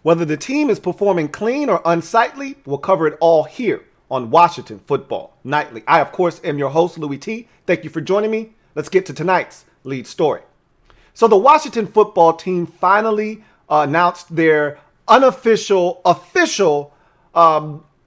Whether the team is performing clean or unsightly, we'll cover it all here on Washington Football Nightly. I, of course, am your host, Louie T. Thank you for joining me. Let's get to tonight's lead story. So the Washington football team finally announced their official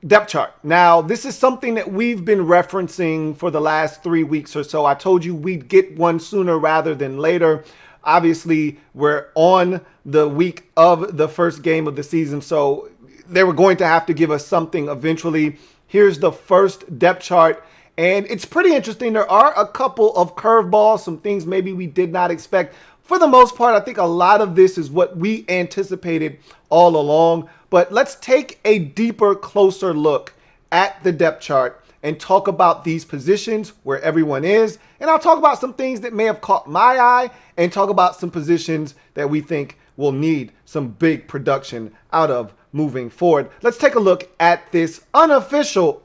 depth chart. Now, this is something that we've been referencing for the last 3 weeks or so. I told you we'd get one sooner rather than later. Obviously, we're on the week of the first game of the season, so they were going to have to give us something eventually. Here's the first depth chart, and it's pretty interesting. There are a couple of curveballs, some things maybe we did not expect. For the most part, I think a lot of this is what we anticipated all along. But let's take a deeper, closer look at the depth chart and talk about these positions where everyone is. And I'll talk about some things that may have caught my eye and talk about some positions that we think will need some big production out of moving forward. Let's take a look at this official,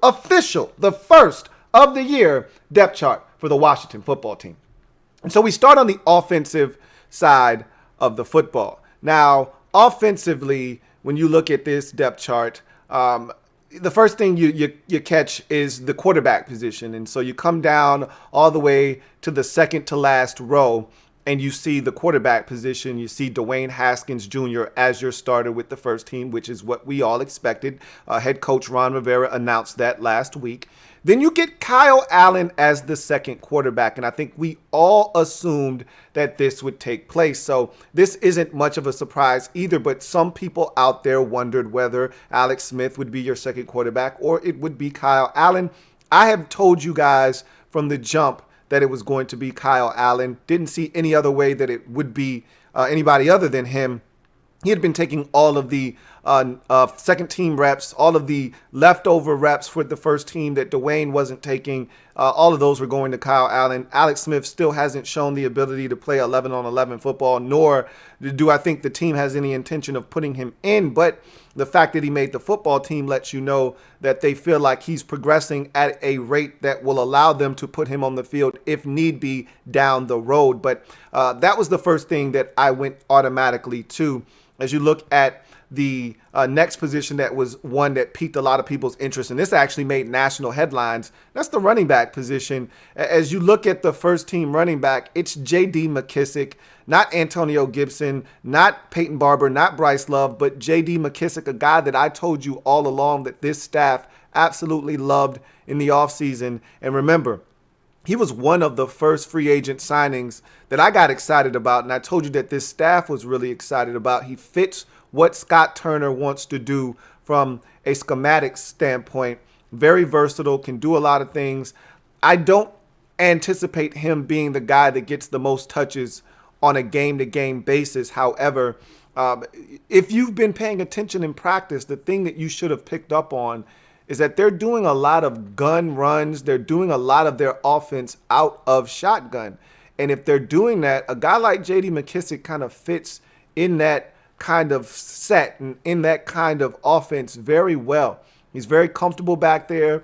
the first of the year depth chart for the Washington football team. And so we start on the offensive side of the football. Now, offensively, when you look at this depth chart, the first thing you catch is the quarterback position. And so you come down all the way to the second to last row, and you see the quarterback position. You see Dwayne Haskins Jr. as your starter with the first team, which is what we all expected. Head coach Ron Rivera announced that last week. Then you get Kyle Allen as the second quarterback, and I think we all assumed that this would take place. So this isn't much of a surprise either, but some people out there wondered whether Alex Smith would be your second quarterback or it would be Kyle Allen. I have told you guys from the jump that it was going to be Kyle Allen. Didn't see any other way that it would be anybody other than him. He had been taking all of the second team reps, all of the leftover reps for the first team that Dwayne wasn't taking. All of those were going to Kyle Allen. Alex Smith still hasn't shown the ability to play 11-on-11 football, nor do I think the team has any intention of putting him in. But the fact that he made the football team lets you know that they feel like he's progressing at a rate that will allow them to put him on the field if need be down the road. But that was the first thing that I went automatically to. As you look at the next position that was one that piqued a lot of people's interest, and this actually made national headlines, that's the running back position. As you look at the first team running back, it's J.D. Mckissick, not Antonio Gibson, not Peyton Barber, not Bryce Love, but J.D. Mckissick, a guy that I told you all along that this staff absolutely loved in the offseason. And remember, he was one of the first free agent signings that I got excited about, and I told you that this staff was really excited about. He fits what Scott Turner wants to do from a schematic standpoint. Very versatile, can do a lot of things. I don't anticipate him being the guy that gets the most touches on a game-to-game basis. However, if you've been paying attention in practice, the thing that you should have picked up on is that they're doing a lot of gun runs. They're doing a lot of their offense out of shotgun. And if they're doing that, a guy like J.D. Mckissick kind of fits in that kind of set and in that kind of offense very well. He's very comfortable back there,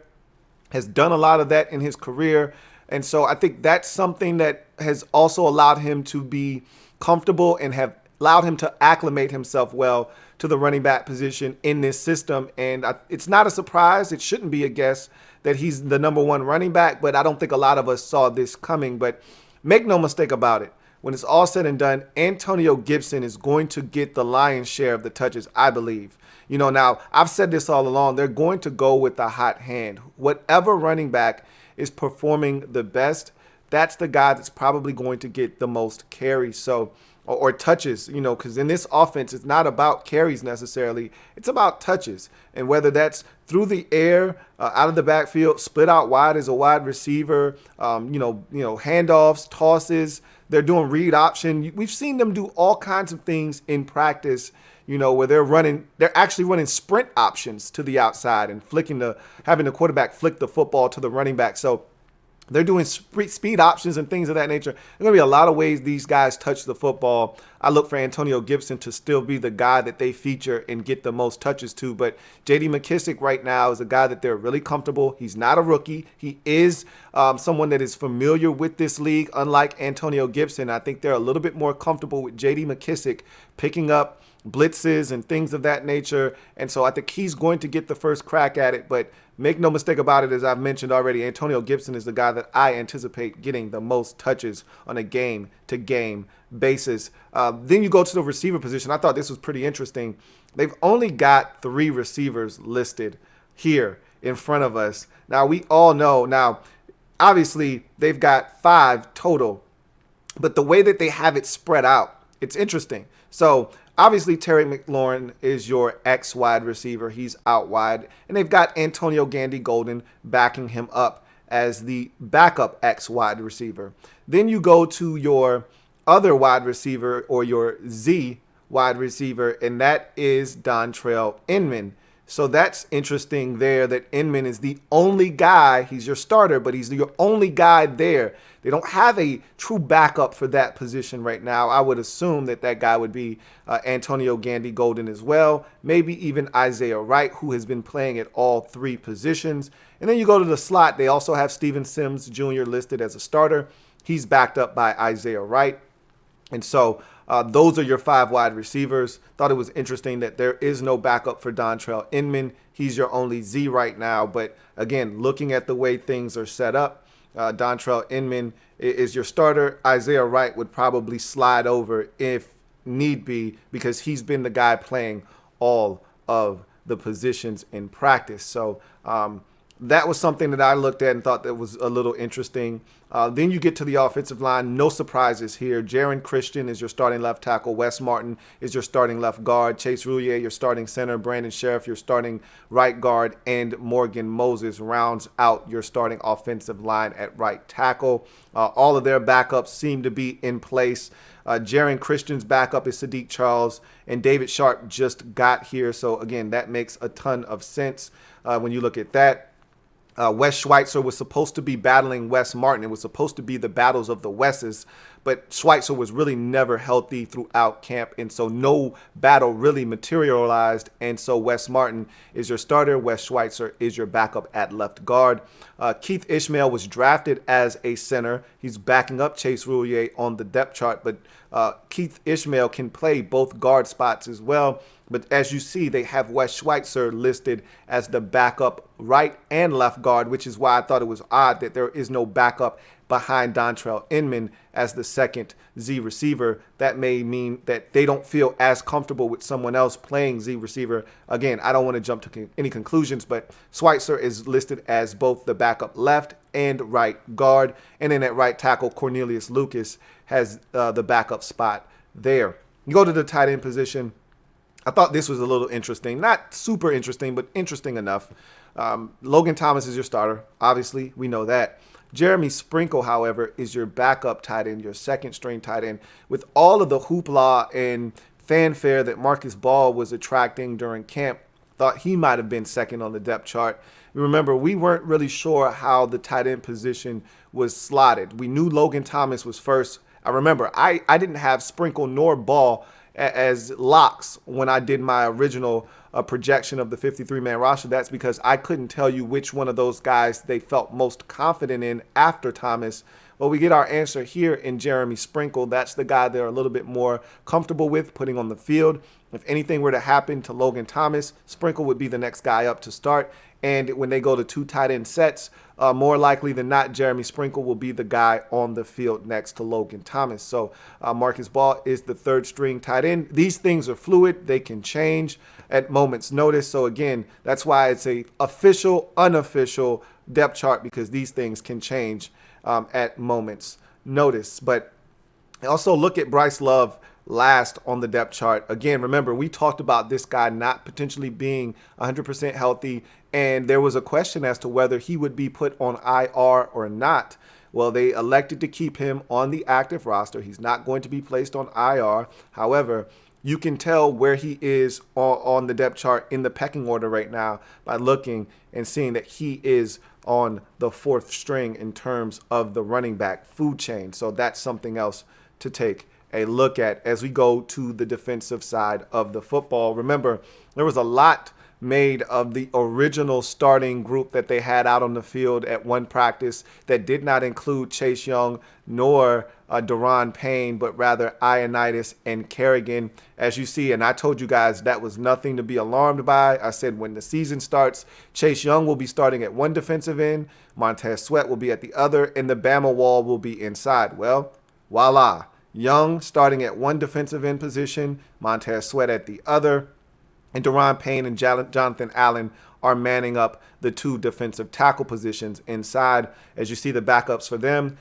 has done a lot of that in his career. And so I think that's something that has also allowed him to be comfortable and have allowed him to acclimate himself well to the running back position in this system. And it's not a surprise. It shouldn't be a guess that he's the number one running back, but I don't think a lot of us saw this coming. But make no mistake about it. When it's all said and done, Antonio Gibson is going to get the lion's share of the touches, I believe. You know, now, I've said this all along. They're going to go with the hot hand. Whatever running back is performing the best, that's the guy that's probably going to get the most carries. So, or touches, you know, because in this offense, it's not about carries necessarily. It's about touches. And whether that's through the air, out of the backfield, split out wide as a wide receiver, handoffs, tosses, they're doing read option. We've seen them do all kinds of things in practice, you know, where they're actually running sprint options to the outside and having the quarterback flick the football to the running back. So they're doing speed options and things of that nature. There's going to be a lot of ways these guys touch the football. I look for Antonio Gibson to still be the guy that they feature and get the most touches to. But J.D. Mckissick right now is a guy that they're really comfortable. He's not a rookie. He is someone that is familiar with this league, unlike Antonio Gibson. I think they're a little bit more comfortable with J.D. Mckissick picking up blitzes and things of that nature. And so I think he's going to get the first crack at it. But make no mistake about it, as I've mentioned already, Antonio Gibson is the guy that I anticipate getting the most touches on a game-to-game basis. Then you go to the receiver position. I thought this was pretty interesting. They've only got 3 receivers listed here in front of us. Now, we all know, now, obviously, they've got 5 total. But the way that they have it spread out, it's interesting. So, obviously, Terry McLaurin is your X wide receiver. He's out wide. And they've got Antonio Gandy Golden backing him up as the backup X wide receiver. Then you go to your other wide receiver, or your Z wide receiver, and that is Dontrell Inman. So that's interesting there that Inman is the only guy. He's your starter, but he's your only guy there. They don't have a true backup for that position right now. I would assume that that guy would be Antonio Gandy Golden as well. Maybe even Isaiah Wright, who has been playing at all 3 positions. And then you go to the slot. They also have Steven Sims Jr. listed as a starter. He's backed up by Isaiah Wright. And so those are your 5 wide receivers. Thought it was interesting that there is no backup for Dontrell Inman. He's your only Z right now. But again, looking at the way things are set up, Dontrell Inman is your starter. Isaiah Wright would probably slide over if need be, because he's been the guy playing all of the positions in practice. So that was something that I looked at and thought that was a little interesting. Then you get to the offensive line. No surprises here. Jaron Christian is your starting left tackle. Wes Martin is your starting left guard. Chase Roulier, your starting center. Brandon Sheriff, your starting right guard. And Morgan Moses rounds out your starting offensive line at right tackle. All of their backups seem to be in place. Jaron Christian's backup is Sadiq Charles, and David Sharp just got here. So, again, that makes a ton of sense when you look at that. Wes Schweitzer was supposed to be battling Wes Martin. It was supposed to be the battles of the Wesses, but Schweitzer was really never healthy throughout camp, and so no battle really materialized. And so Wes Martin is your starter. Wes Schweitzer is your backup at left guard. Keith Ishmael was drafted as a center. He's backing up Chase Roulier on the depth chart, but Keith Ishmael can play both guard spots as well. But as you see, they have Wes Schweitzer listed as the backup right and left guard, which is why I thought it was odd that there is no backup behind Dontrell Inman as the second Z receiver. That may mean that they don't feel as comfortable with someone else playing Z receiver. Again, I don't want to jump to any conclusions, but Schweitzer is listed as both the backup left and right guard. And then at right tackle, Cornelius Lucas has the backup spot there. You go to the tight end position. I thought this was a little interesting. Not super interesting, but interesting enough. Logan Thomas is your starter. Obviously, we know that. Jeremy Sprinkle, however, is your backup tight end, your second string tight end. With all of the hoopla and fanfare that Marcus Ball was attracting during camp, thought he might have been second on the depth chart. Remember, we weren't really sure how the tight end position was slotted. We knew Logan Thomas was first. I remember I didn't have Sprinkle nor Ball as locks when I did my original projection of the 53-man roster. That's because I couldn't tell you which one of those guys they felt most confident in after Thomas. Well, we get our answer here in Jeremy Sprinkle. That's the guy they're a little bit more comfortable with putting on the field. If anything were to happen to Logan Thomas, Sprinkle would be the next guy up to start. And when they go to 2 tight end sets, more likely than not, Jeremy Sprinkle will be the guy on the field next to Logan Thomas. So Marcus Ball is the third string tight end. These things are fluid. They can change at moment's notice. So again, that's why it's a official, unofficial depth chart, because these things can change at moment's notice. But also look at Bryce Love last on the depth chart. Again, remember, we talked about this guy not potentially being 100% healthy, and there was a question as to whether he would be put on IR or not. Well, they elected to keep him on the active roster. He's not going to be placed on IR. However, you can tell where he is on the depth chart in the pecking order right now by looking and seeing that he is on the 4th string in terms of the running back food chain. So that's something else to take a look at as we go to the defensive side of the football. Remember, there was a lot made of the original starting group that they had out on the field at one practice that did not include Chase Young nor Daron Payne, but rather Ioannidis and Kerrigan, as you see. And I told you guys that was nothing to be alarmed by. I said when the season starts, Chase Young will be starting at one defensive end, Montez Sweat will be at the other, and the Bama wall will be inside. Well, voila. Young starting at one defensive end position, Montez Sweat at the other, and Daron Payne and Jonathan Allen are manning up the two defensive tackle positions inside. As you see the backups for them,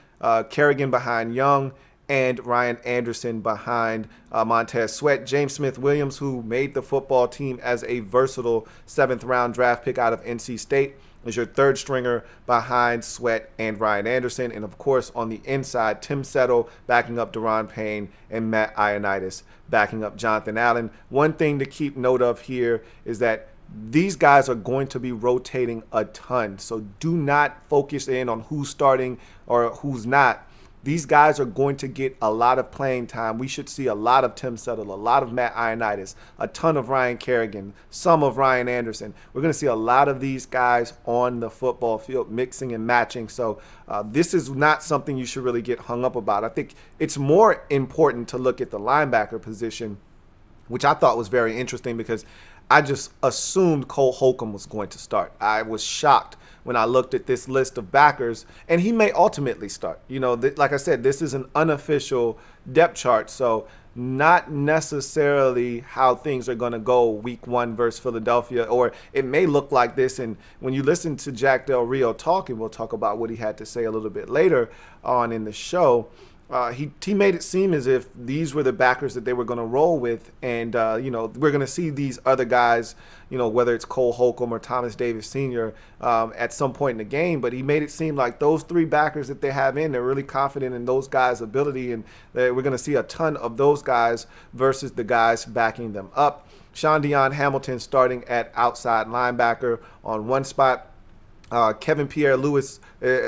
Kerrigan behind Young and Ryan Anderson behind Montez Sweat. James Smith-Williams, who made the football team as a versatile 7th-round draft pick out of NC State, is your third stringer behind Sweat and Ryan Anderson. And, of course, on the inside, Tim Settle backing up Daron Payne and Matt Ioannidis backing up Jonathan Allen. One thing to keep note of here is that these guys are going to be rotating a ton. So do not focus in on who's starting or who's not. These guys are going to get a lot of playing time. We should see a lot of Tim Settle, a lot of Matt Ioannidis, a ton of Ryan Kerrigan, some of Ryan Anderson. We're going to see a lot of these guys on the football field mixing and matching. So this is not something you should really get hung up about. I think it's more important to look at the linebacker position, which I thought was very interesting because I just assumed Cole Holcomb was going to start. I was shocked when I looked at this list of backers, and he may ultimately start. You know, like I said, this is an unofficial depth chart, so not necessarily how things are going to go week 1 versus Philadelphia, or it may look like this. And when you listen to Jack Del Rio talking, we'll talk about what he had to say a little bit later on in the show. He made it seem as if these were the backers that they were going to roll with. And, we're going to see these other guys, whether it's Cole Holcomb or Thomas Davis Sr. At some point in the game. But he made it seem like those 3 backers that they have in, they're really confident in those guys' ability. And we're going to see a ton of those guys versus the guys backing them up. Sean Deion Hamilton starting at outside linebacker on one spot. Kevin Pierre-Louis.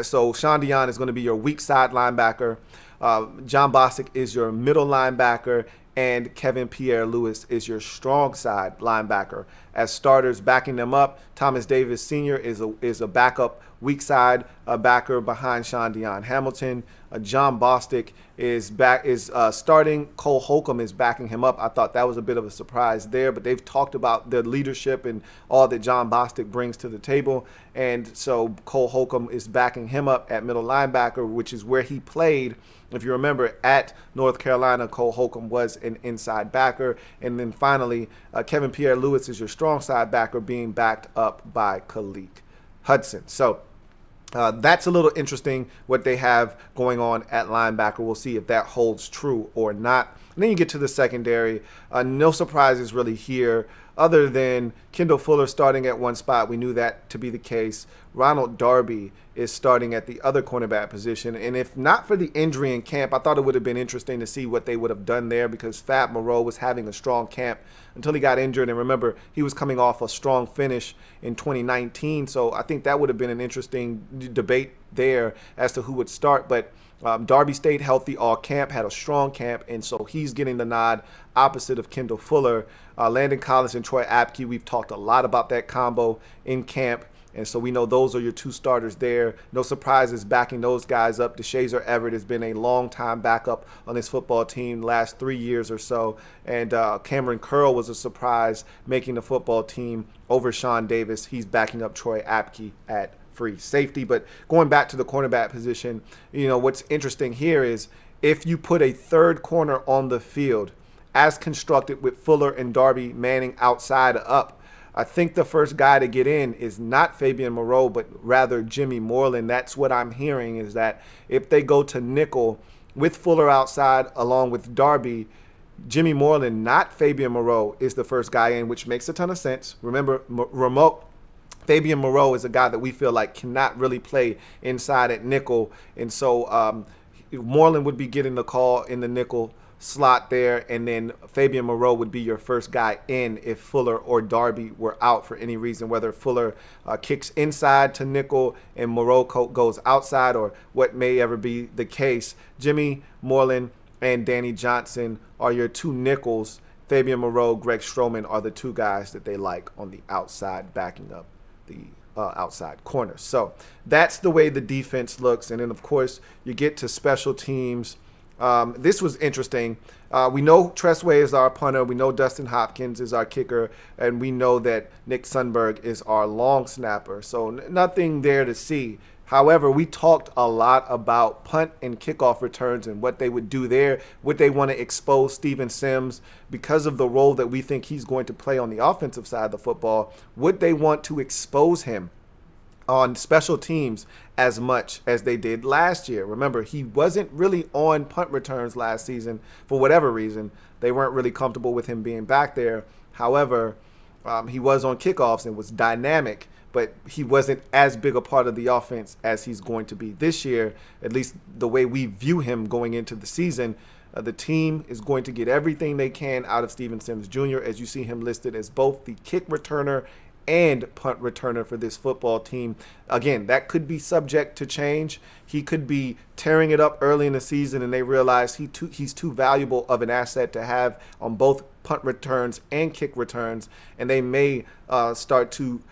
So Sean Deion is going to be your weak side linebacker. John Bostic is your middle linebacker, and Kevin Pierre-Louis is your strong side linebacker. As starters backing them up, Thomas Davis Sr. is a backup weak side backer behind Sean Deion Hamilton. John Bostic is starting. Cole Holcomb is backing him up. I thought that was a bit of a surprise there, but they've talked about the leadership and all that John Bostic brings to the table. And so Cole Holcomb is backing him up at middle linebacker, which is where he played. If you remember, at North Carolina, Cole Holcomb was an inside backer. And then finally, Kevin Pierre-Louis is your strong side backer, being backed up by Khalid Hudson. So that's a little interesting what they have going on at linebacker. We'll see if that holds true or not. And then you get to the secondary. No surprises really here other than Kendall Fuller starting at one spot. We knew that to be the case. Ronald Darby is starting at the other cornerback position. And if not for the injury in camp, I thought it would have been interesting to see what they would have done there because Fab Moreau was having a strong camp until he got injured. And remember, he was coming off a strong finish in 2019. So I think that would have been an interesting debate there as to who would start. But Darby stayed healthy all camp, had a strong camp, and so he's getting the nod opposite of Kendall Fuller. Landon Collins and Troy Apke, we've talked a lot about that combo in camp, and so we know those are your 2 starters there. No surprises backing those guys up. DeShazer Everett has been a long-time backup on this football team last 3 years or so, and Cameron Curl was a surprise making the football team over Sean Davis. He's backing up Troy Apke at free safety. But going back to the cornerback position, what's interesting here is if you put a third corner on the field as constructed with Fuller and Darby manning outside up, I think the first guy to get in is not Fabian Moreau, but rather Jimmy Moreland. That's what I'm hearing, is that if they go to nickel with Fuller outside along with Darby, Jimmy Moreland, not Fabian Moreau, is the first guy in, which makes a ton of sense. Remember, Fabian Moreau is a guy that we feel like cannot really play inside at nickel. And so Moreland would be getting the call in the nickel slot there. And then Fabian Moreau would be your first guy in if Fuller or Darby were out for any reason, whether Fuller kicks inside to nickel and Moreau goes outside or what may ever be the case. Jimmy Moreland and Danny Johnson are your two nickels. Fabian Moreau, Greg Stroman are the two guys that they like on the outside, backing up the outside corners. So that's the way the defense looks. And then, of course, you get to special teams. This was interesting. We know Tressway is our punter. We know Dustin Hopkins is our kicker. And we know that Nick Sundberg is our long snapper. So nothing there to see. However, we talked a lot about punt and kickoff returns and what they would do there. Would they want to expose Steven Sims because of the role that we think he's going to play on the offensive side of the football? Would they want to expose him on special teams as much as they did last year? Remember, he wasn't really on punt returns last season for whatever reason. They weren't really comfortable with him being back there. However, he was on kickoffs and was dynamic, but he wasn't as big a part of the offense as he's going to be this year, at least the way we view him going into the season. The team is going to get everything they can out of Steven Sims Jr., as you see him listed as both the kick returner and punt returner for this football team. Again, that could be subject to change. He could be tearing it up early in the season and they realize he's too valuable of an asset to have on both punt returns and kick returns, and they may start to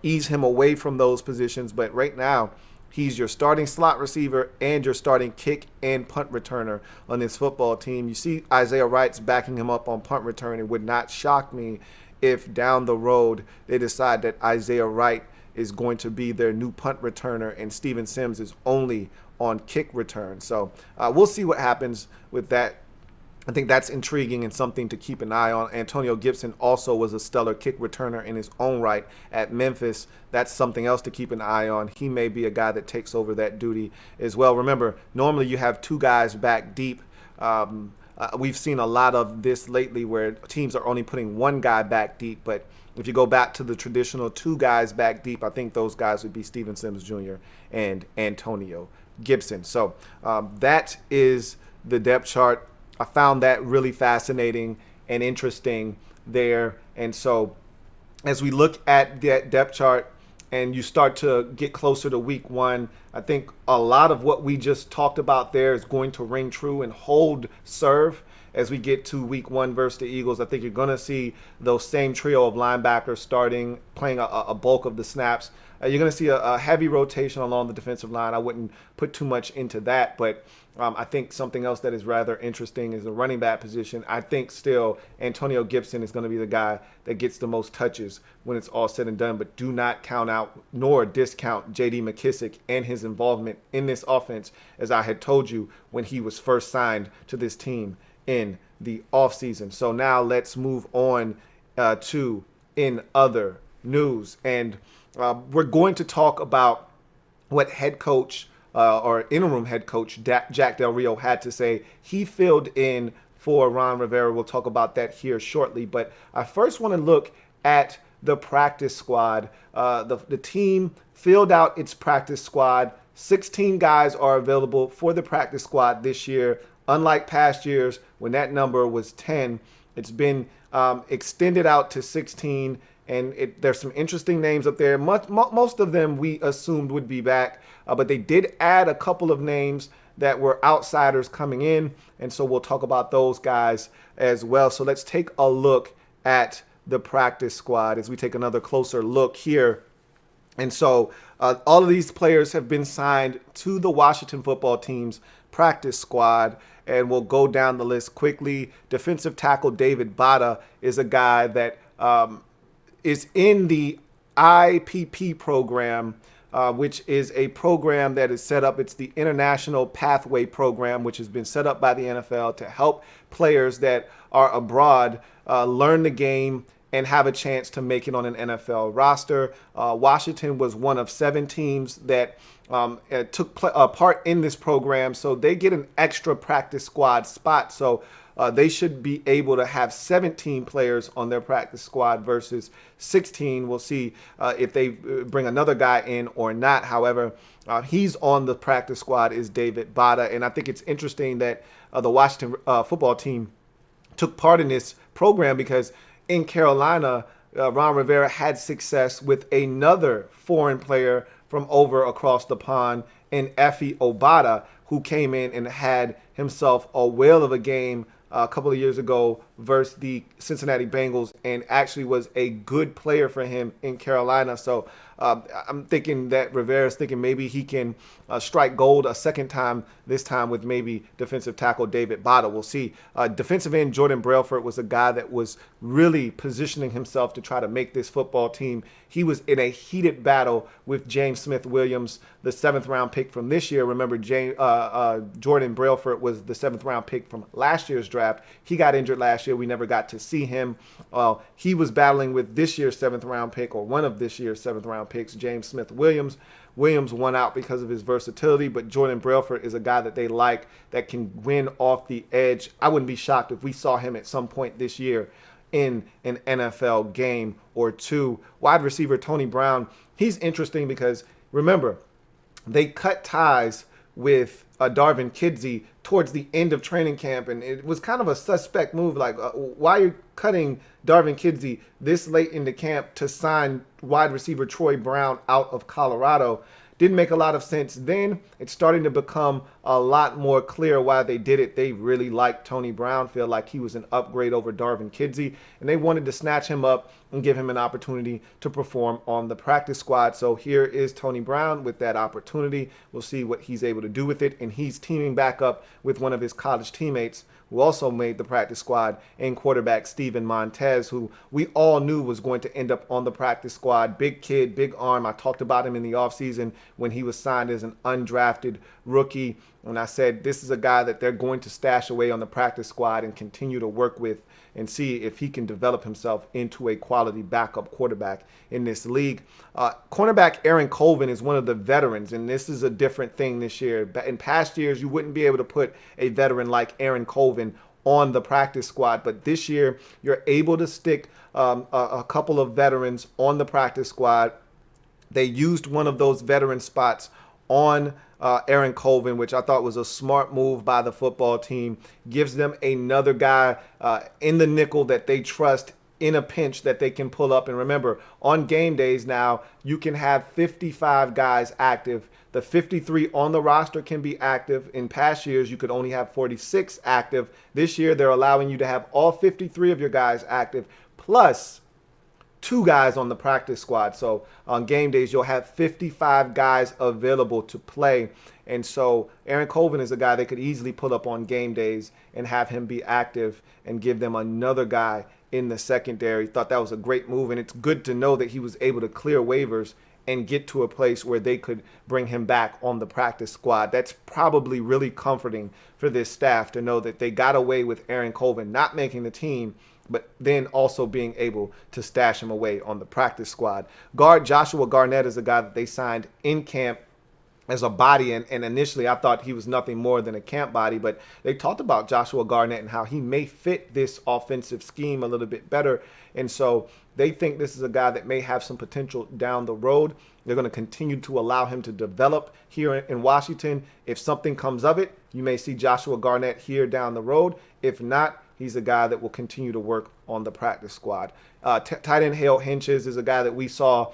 ease him away from those positions. But right now, he's your starting slot receiver and your starting kick and punt returner on this football team. You see Isaiah Wright's backing him up on punt return. It would not shock me if down the road they decide that Isaiah Wright is going to be their new punt returner and Steven Sims is only on kick return. So we'll see what happens with that. I think that's intriguing and something to keep an eye on. Antonio Gibson also was a stellar kick returner in his own right at Memphis. That's something else to keep an eye on. He may be a guy that takes over that duty as well. Remember, normally you have two guys back deep. We've seen a lot of this lately where teams are only putting one guy back deep. But if you go back to the traditional two guys back deep, I think those guys would be Steven Sims Jr. and Antonio Gibson. So that is the depth chart. I found that really fascinating and interesting there. And so as we look at that depth chart and you start to get closer to week one, I think a lot of what we just talked about there is going to ring true and hold serve as we get to week one versus the Eagles. I think you're going to see those same trio of linebackers starting, playing a bulk of the snaps. You're going to see a heavy rotation along the defensive line. I wouldn't put too much into that, but I think something else that is rather interesting is the running back position. I think still Antonio Gibson is going to be the guy that gets the most touches when it's all said and done, but do not count out nor discount J.D. Mckissick and his involvement in this offense, as I had told you when he was first signed to this team in the offseason. So now let's move on to in other news. And we're going to talk about what head coach or interim head coach Jack Del Rio had to say. He filled in for Ron Rivera. We'll talk about that here shortly. But I first want to look at the practice squad. The team filled out its practice squad. 16 guys are available for the practice squad this year. Unlike past years when that number was 10, it's been extended out to 16. And there's some interesting names up there. Most of them we assumed would be back, but they did add a couple of names that were outsiders coming in. And so we'll talk about those guys as well. So let's take a look at the practice squad as we take another closer look here. And so all of these players have been signed to the Washington football team's practice squad. And we'll go down the list quickly. Defensive tackle David Bada is a guy that is in the IPP program, which is a program that is set up. It's the International Pathway Program, which has been set up by the NFL to help players that are abroad learn the game and have a chance to make it on an NFL roster. Washington was one of 7 teams that took part in this program, so they get an extra practice squad spot. So they should be able to have 17 players on their practice squad versus 16. We'll see if they bring another guy in or not. However, he's on the practice squad is David Bada. And I think it's interesting that the Washington football team took part in this program because in Carolina, Ron Rivera had success with another foreign player from over across the pond in Effie Obada, who came in and had himself a whale of a game a couple of years ago versus the Cincinnati Bengals, and actually was a good player for him in Carolina. So I'm thinking that Rivera's thinking maybe he can strike gold a second time, this time with maybe defensive tackle David Bottle. We'll see. Defensive end Jordan Brailford was a guy that was really positioning himself to try to make this football team. He was in a heated battle with James Smith-Williams, the 7th-round pick from this year. Remember, Jordan Brailford was the 7th-round pick from last year's draft. He got injured last year. We never got to see him. He was battling with this year's 7th-round pick, or one of this year's 7th-round picks, James Smith-Williams. Williams won out because of his versatility, but Jordan Brailford is a guy that they like, that can win off the edge. I wouldn't be shocked if we saw him at some point this year in an NFL game or two. Wide receiver Tony Brown, he's interesting because, remember, they cut ties with Darvin Kidsey towards the end of training camp, and it was kind of a suspect move. Like, why are you cutting Darvin Kidsey this late into camp to sign wide receiver Troy Brown out of Colorado? Didn't make a lot of sense then. It's starting to become a lot more clear why they did it. They really liked Tony Brown, feel like he was an upgrade over Darvin Kidsey, and they wanted to snatch him up and give him an opportunity to perform on the practice squad. So here is Tony Brown with that opportunity. We'll see what he's able to do with it, and he's teaming back up with one of his college teammates who also made the practice squad, and quarterback Steven Montez, who we all knew was going to end up on the practice squad. Big kid, big arm. I talked about him in the offseason when he was signed as an undrafted rookie, and I said this is a guy that they're going to stash away on the practice squad and continue to work with and see if he can develop himself into a quality backup quarterback in this league. Cornerback Aaron Colvin is one of the veterans, and this is a different thing this year. In past years, you wouldn't be able to put a veteran like Aaron Colvin on the practice squad, but this year you're able to stick a couple of veterans on the practice squad. They used one of those veteran spots on Aaron Colvin, which I thought was a smart move by the football team. Gives them another guy in the nickel that they trust in a pinch that they can pull up. And remember, on game days now, you can have 55 guys active. The 53 on the roster can be active. In past years, you could only have 46 active. This year, they're allowing you to have all 53 of your guys active, plus 2 guys on the practice squad. So on game days, you'll have 55 guys available to play. And so Aaron Colvin is a guy they could easily put up on game days and have him be active and give them another guy in the secondary. Thought that was a great move, and it's good to know that he was able to clear waivers and get to a place where they could bring him back on the practice squad. That's probably really comforting for this staff to know that they got away with Aaron Colvin not making the team, but then also being able to stash him away on the practice squad. Guard Joshua Garnett is a guy that they signed in camp as a body, and initially I thought he was nothing more than a camp body, but they talked about Joshua Garnett and how he may fit this offensive scheme a little bit better, and so they think this is a guy that may have some potential down the road. They're going to continue to allow him to develop here in Washington. If something comes of it, you may see Joshua Garnett here down the road. If not, he's a guy that will continue to work on the practice squad. Tight end Hale Hinches is a guy that we saw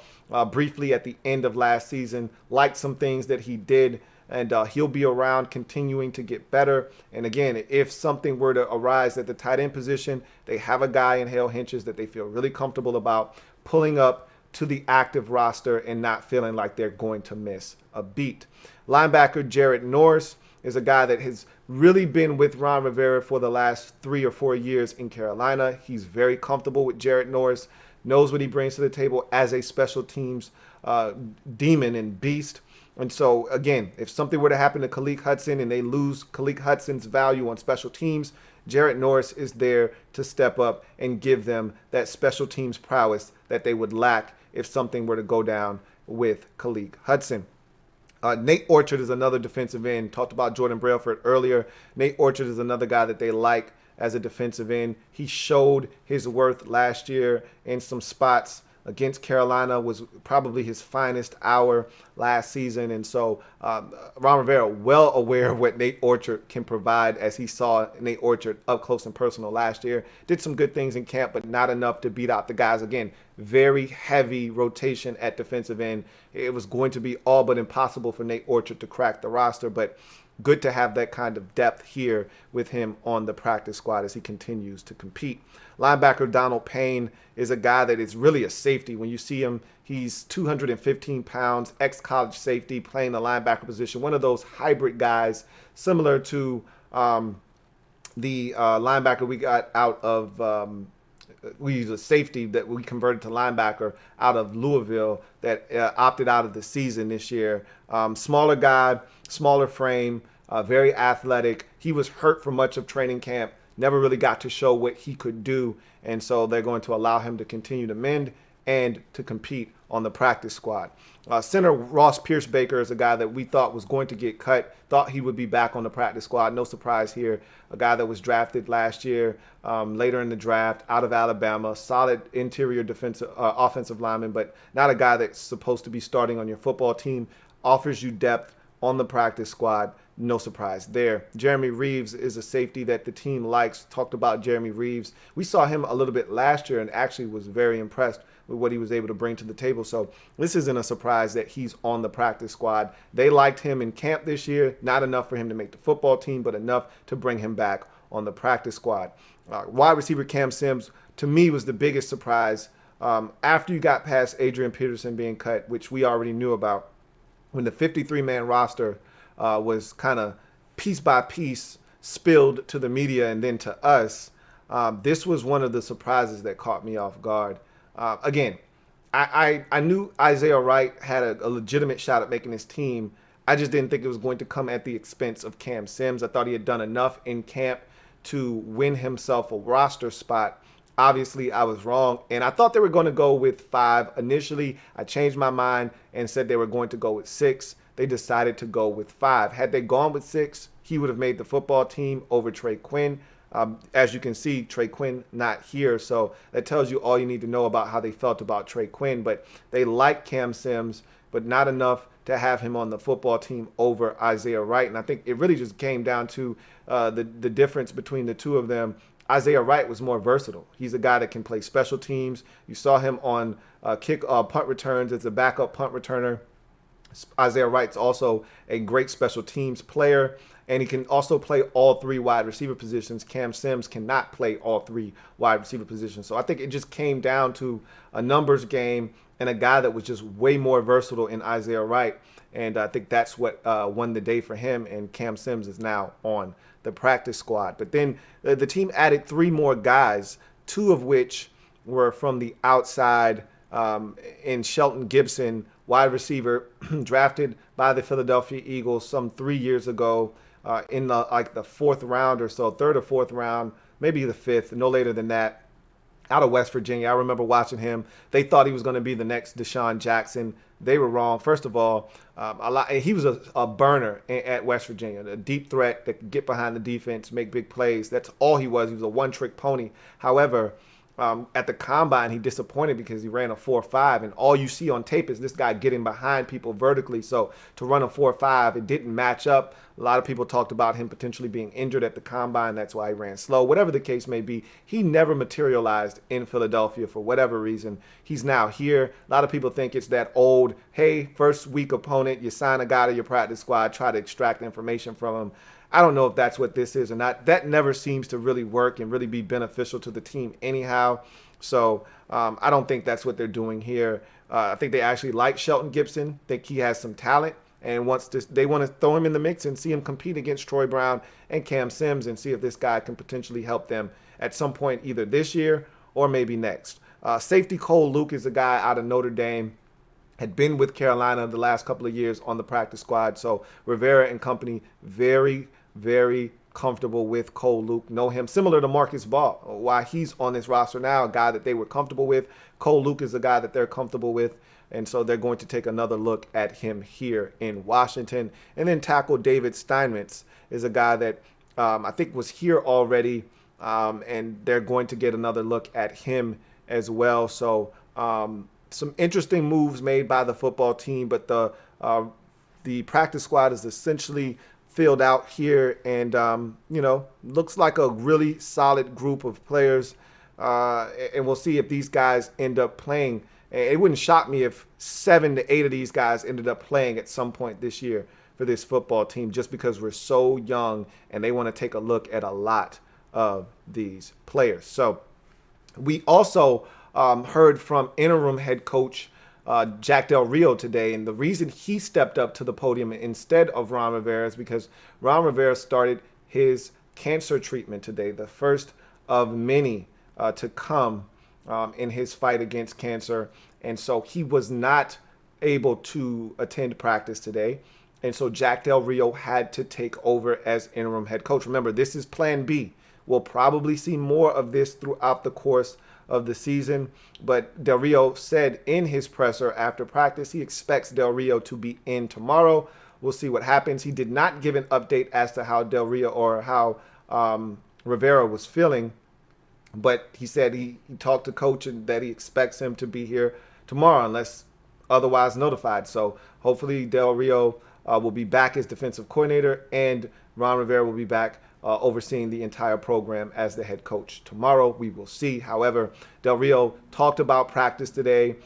briefly at the end of last season. Liked some things that he did, and he'll be around continuing to get better. And again, if something were to arise at the tight end position, they have a guy in Hale Hinches that they feel really comfortable about pulling up to the active roster and not feeling like they're going to miss a beat. Linebacker Jarrett Norris is a guy that has really been with Ron Rivera for the last 3 or 4 years in Carolina. He's very comfortable with Jarrett Norris, knows what he brings to the table as a special teams demon and beast. And so, again, if something were to happen to Khaleke Hudson and they lose Khaleke Hudson's value on special teams, Jarrett Norris is there to step up and give them that special teams prowess that they would lack if something were to go down with Khaleke Hudson. Nate Orchard is another defensive end. Talked about Jordan Brailford earlier. Nate Orchard is another guy that they like as a defensive end. He showed his worth last year in some spots against Carolina, was probably his finest hour last season. And so Ron Rivera, well aware of what Nate Orchard can provide, as he saw Nate Orchard up close and personal last year. Did some good things in camp, but not enough to beat out the guys. Again, very heavy rotation at defensive end. It was going to be all but impossible for Nate Orchard to crack the roster, but good to have that kind of depth here with him on the practice squad as he continues to compete. Linebacker Donald Payne is a guy that is really a safety. When you see him, he's 215 pounds, ex-college safety, playing the linebacker position, one of those hybrid guys similar to the linebacker we got out of we use a safety that we converted to linebacker out of Louisville that opted out of the season this year. Smaller guy, smaller frame, very athletic. He was hurt for much of training camp, never really got to show what he could do, and so they're going to allow him to continue to mend and to compete on the practice squad. Center Ross Pierce-Baker is a guy that we thought was going to get cut, thought he would be back on the practice squad. No surprise here. A guy that was drafted last year, later in the draft, out of Alabama, solid interior offensive lineman, but not a guy that's supposed to be starting on your football team. Offers you depth on the practice squad. No surprise there. Jeremy Reeves is a safety that the team likes. Talked about Jeremy Reeves. We saw him a little bit last year and actually was very impressed with what he was able to bring to the table. So this isn't a surprise that he's on the practice squad. They liked him in camp this year. Not enough for him to make the football team, but enough to bring him back on the practice squad. Wide receiver Cam Sims, to me, was the biggest surprise. After you got past Adrian Peterson being cut, which we already knew about, when the 53-man roster was kind of piece by piece spilled to the media and then to us, this was one of the surprises that caught me off guard. Again, I knew Isaiah Wright had a legitimate shot at making his team. I just didn't think it was going to come at the expense of Cam Sims. I thought he had done enough in camp to win himself a roster spot. Obviously, I was wrong, and I thought they were going to go with 5. Initially, I changed my mind and said they were going to go with 6. They decided to go with 5. Had they gone with 6, he would have made the football team over Trey Quinn. As you can see, Trey Quinn not here, so that tells you all you need to know about how they felt about Trey Quinn. But they like Cam Sims, but not enough to have him on the football team over Isaiah Wright. And I think it really just came down to the difference between the two of them. Isaiah Wright was more versatile. He's a guy that can play special teams. You saw him on punt returns as a backup punt returner. Isaiah Wright's also a great special teams player, and he can also play all 3 wide receiver positions. Cam Sims cannot play all 3 wide receiver positions. So I think it just came down to a numbers game and a guy that was just way more versatile in Isaiah Wright. And I think that's what won the day for him, and Cam Sims is now on the practice squad. But then the team added 3 more guys, 2 of which were from the outside in Shelton Gibson, wide receiver, drafted by the Philadelphia Eagles some 3 years ago in the 4th round or so, 3rd or 4th round, maybe the 5th, no later than that. Out of West Virginia. I remember watching him. They thought he was going to be the next Deshaun Jackson. They were wrong. First of all, he was a burner at West Virginia, a deep threat that could get behind the defense, make big plays. That's all he was. He was a one-trick pony. However, at the combine, he disappointed because he ran a 4.5, and all you see on tape is this guy getting behind people vertically. So to run a 4.5, it didn't match up. A lot of people talked about him potentially being injured at the combine. That's why he ran slow. Whatever the case may be, he never materialized in Philadelphia for whatever reason. He's now here. A lot of people think it's that old, hey, first week opponent, you sign a guy to your practice squad, try to extract information from him. I don't know if that's what this is or not. That never seems to really work and really be beneficial to the team anyhow. So I don't think that's what they're doing here. I think they actually like Shelton Gibson, think he has some talent, and they want to throw him in the mix and see him compete against Troy Brown and Cam Sims and see if this guy can potentially help them at some point either this year or maybe next. Safety Cole Luke is a guy out of Notre Dame. Had been with Carolina the last couple of years on the practice squad. So Rivera and company very, very comfortable with Cole Luke. Know him similar to Marcus Ball. Why he's on this roster now, a guy that they were comfortable with. Cole Luke is a guy that they're comfortable with. And so they're going to take another look at him here in Washington. And then tackle David Steinmetz is a guy that I think was here already. And they're going to get another look at him as well. So some interesting moves made by the football team, but the practice squad is essentially filled out here, and looks like a really solid group of players. And we'll see if these guys end up playing. It wouldn't shock me if 7 to 8 of these guys ended up playing at some point this year. for this football team just because we're so young and they want to take a look at a lot of these players. So we also heard from interim head coach Jack Del Rio today, and the reason he stepped up to the podium instead of Ron Rivera is because Ron Rivera started his cancer treatment today, the first of many to come in his fight against cancer. And so he was not able to attend practice today. And so Jack Del Rio had to take over as interim head coach. Remember, this is plan B. We'll probably see more of this throughout the course of the season. But Del Rio said in his presser after practice, he expects Del Rio to be in tomorrow. We'll see what happens. He did not give an update as to how Del Rio or how Rivera was feeling. But he said he talked to coach and that he expects him to be here tomorrow unless otherwise notified. So hopefully Del Rio will be back as defensive coordinator and Ron Rivera will be back overseeing the entire program as the head coach tomorrow. We will see. However, Del Rio talked about practice today,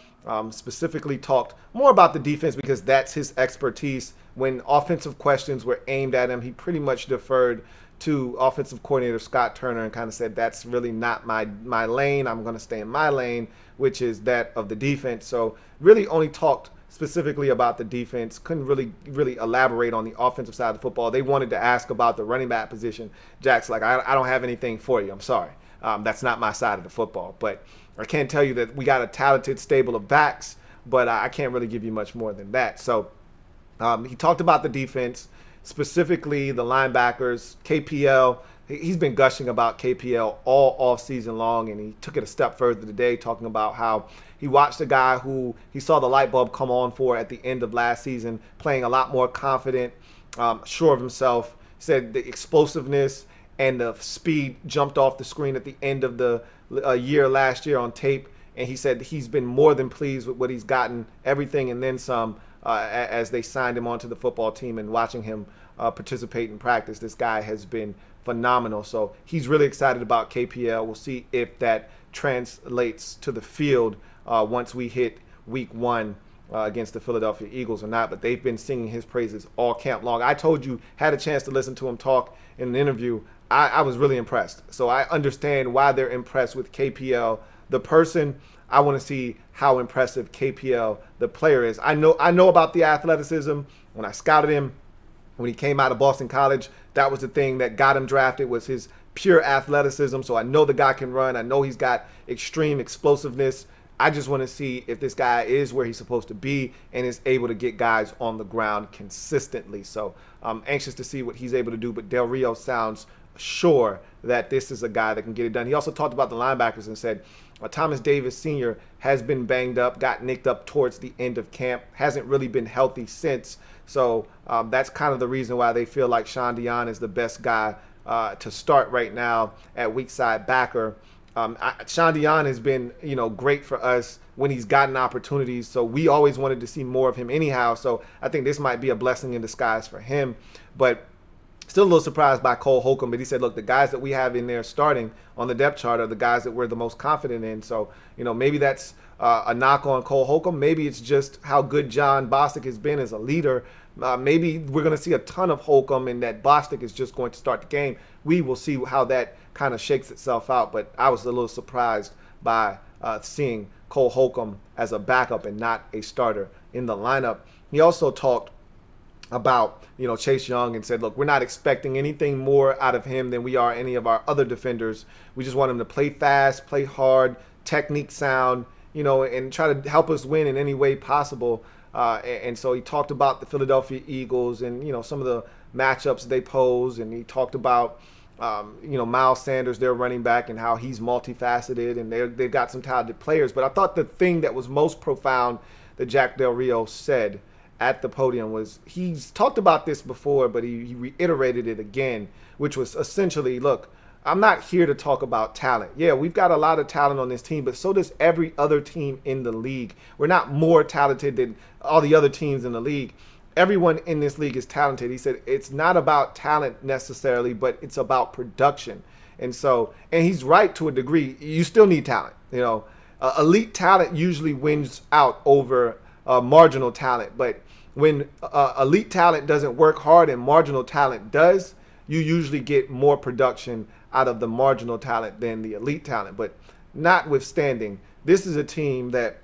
specifically talked more about the defense because that's his expertise. When offensive questions were aimed at him, he pretty much deferred to offensive coordinator Scott Turner and kind of said, that's really not my lane. I'm going to stay in my lane, which is that of the defense. So really only talked specifically about the defense, couldn't really elaborate on the offensive side of the football. They wanted to ask about the running back position. Jack's like, I don't have anything for you. I'm sorry. That's not my side of the football. But I can tell you that we got a talented stable of backs, but I can't really give you much more than that. So he talked about the defense, specifically the linebackers, KPL. He's been gushing about KPL all off season long, and he took it a step further today, talking about how he watched a guy who he saw the light bulb come on for at the end of last season, playing a lot more confident, sure of himself. Said the explosiveness and the speed jumped off the screen at the end of the year last year on tape, and he said he's been more than pleased with what he's gotten, everything and then some, as they signed him onto the football team, and watching him participate in practice. This guy has been phenomenal. So he's really excited about KPL. We'll see if that translates to the field once we hit week 1 against the Philadelphia Eagles or not. But they've been singing his praises all camp long. I told you, had a chance to listen to him talk in an interview. I was really impressed. So I understand why they're impressed with KPL, the person. I want to see how impressive KPL, the player, is. I know about the athleticism. When I scouted him, when he came out of Boston College, that was the thing that got him drafted, was his pure athleticism. So I know the guy can run. I know he's got extreme explosiveness. I just want to see if this guy is where he's supposed to be and is able to get guys on the ground consistently. So I'm anxious to see what he's able to do. But Del Rio sounds sure that this is a guy that can get it done. He also talked about the linebackers and said Thomas Davis Sr. has been banged up, got nicked up towards the end of camp, hasn't really been healthy since. So that's kind of the reason why they feel like Sean Dion is the best guy to start right now at weak side backer. Sean Dion has been, great for us when he's gotten opportunities. So we always wanted to see more of him anyhow. So I think this might be a blessing in disguise for him. But still a little surprised by Cole Holcomb. But he said, look, the guys that we have in there starting on the depth chart are the guys that we're the most confident in. So, maybe that's a knock on Cole Holcomb. Maybe it's just how good John Bostic has been as a leader. Maybe we're going to see a ton of Holcomb and that Bostic is just going to start the game. We will see how that kind of shakes itself out. But I was a little surprised by seeing Cole Holcomb as a backup and not a starter in the lineup. He also talked about, Chase Young and said, look, we're not expecting anything more out of him than we are any of our other defenders. We just want him to play fast, play hard, technique sound, and try to help us win in any way possible. And so he talked about the Philadelphia Eagles and, some of the matchups they pose. And he talked about, Miles Sanders, their running back, and how he's multifaceted and they've got some talented players. But I thought the thing that was most profound that Jack Del Rio said at the podium was, he's talked about this before, but he reiterated it again, which was essentially, look, I'm not here to talk about talent. Yeah, we've got a lot of talent on this team, but so does every other team in the league. We're not more talented than all the other teams in the league. Everyone in this league is talented. He said it's not about talent necessarily, but it's about production. And he's right to a degree. You still need talent. Elite talent usually wins out over marginal talent. But when elite talent doesn't work hard and marginal talent does, you usually get more production out of the marginal talent than the elite talent. But notwithstanding, this is a team that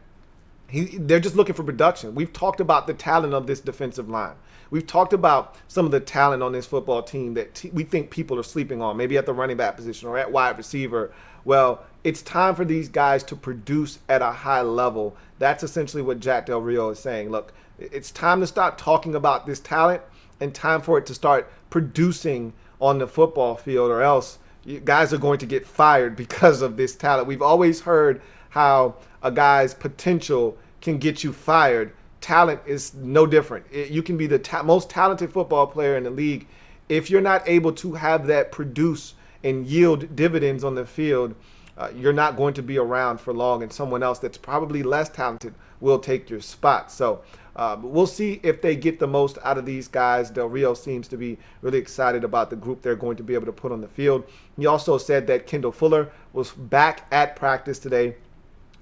they're just looking for production. We've talked about the talent of this defensive line. We've talked about some of the talent on this football team that we think people are sleeping on, maybe at the running back position or at wide receiver. Well, it's time for these guys to produce at a high level. That's essentially what Jack Del Rio is saying. Look, it's time to stop talking about this talent and time for it to start producing on the football field, or else you guys are going to get fired because of this talent. We've always heard how a guy's potential can get you fired. Talent is no different. You can be the most talented football player in the league. If you're not able to have that produce and yield dividends on the field, you're not going to be around for long, and someone else that's probably less talented will take your spot. So we'll see if they get the most out of these guys. Del Rio seems to be really excited about the group they're going to be able to put on the field. He also said that Kendall Fuller was back at practice today,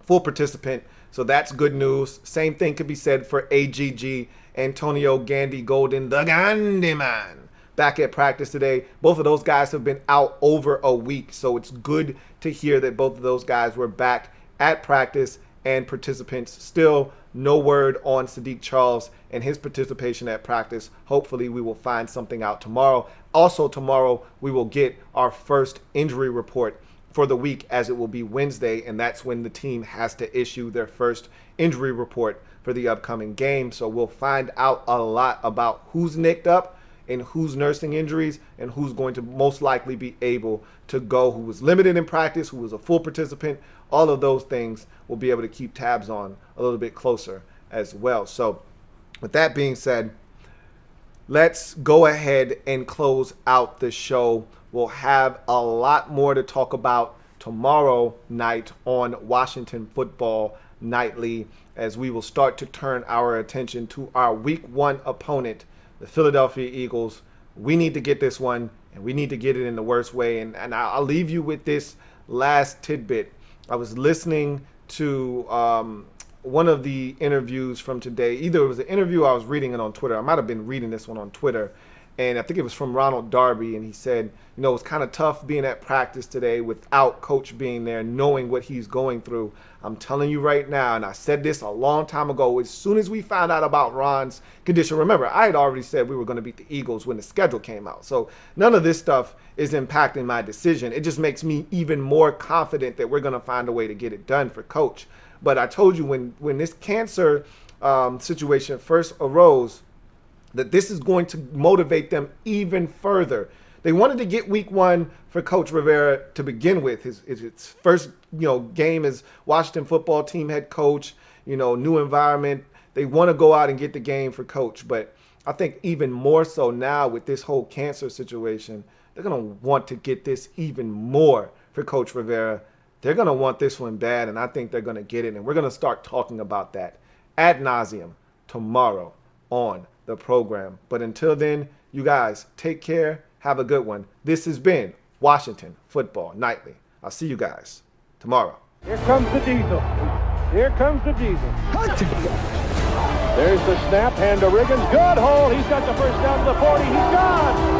full participant. So that's good news. Same thing could be said for AGG, Antonio Gandy Golden, the Gandhi Man, back at practice today. Both of those guys have been out over a week, so it's good to hear that both of those guys were back at practice and participants. Still no word on Sadiq Charles and his participation at practice. Hopefully we will find something out tomorrow. Also tomorrow we will get our first injury report for the week, as it will be Wednesday, and that's when the team has to issue their first injury report for the upcoming game. So we'll find out a lot about who's nicked up and who's nursing injuries and who's going to most likely be able to go, who was limited in practice, who was a full participant. All of those things we'll be able to keep tabs on a little bit closer as well. So with that being said, let's go ahead and close out the show. We'll have a lot more to talk about tomorrow night on Washington Football Nightly, as we will start to turn our attention to our Week 1 opponent, the Philadelphia Eagles. We need to get this one, and we need to get it in the worst way. And I'll leave you with this last tidbit. I was listening to one of the interviews from today. Either it was an interview or I was reading it on Twitter. I might have been reading this one on Twitter. And I think it was from Ronald Darby, and he said, you know, it's kind of tough being at practice today without Coach being there, knowing what he's going through. I'm telling you right now, and I said this a long time ago, as soon as we found out about Ron's condition, remember, I had already said we were going to beat the Eagles when the schedule came out. So none of this stuff is impacting my decision. It just makes me even more confident that we're going to find a way to get it done for Coach. But I told you when this cancer situation first arose, that this is going to motivate them even further. They wanted to get Week 1 for Coach Rivera to begin with. His first, game as Washington football team head coach, new environment. They want to go out and get the game for Coach. But I think even more so now with this whole cancer situation, they're going to want to get this even more for Coach Rivera. They're going to want this one bad, and I think they're going to get it. And we're going to start talking about that ad nauseum tomorrow on the program. But until then, you guys take care. Have a good one. This has been Washington Football Nightly. I'll see you guys tomorrow. Here comes the diesel. Here comes the diesel. There's the snap. Hand to Riggins. Good hold. He's got the first down to the 40. He's gone.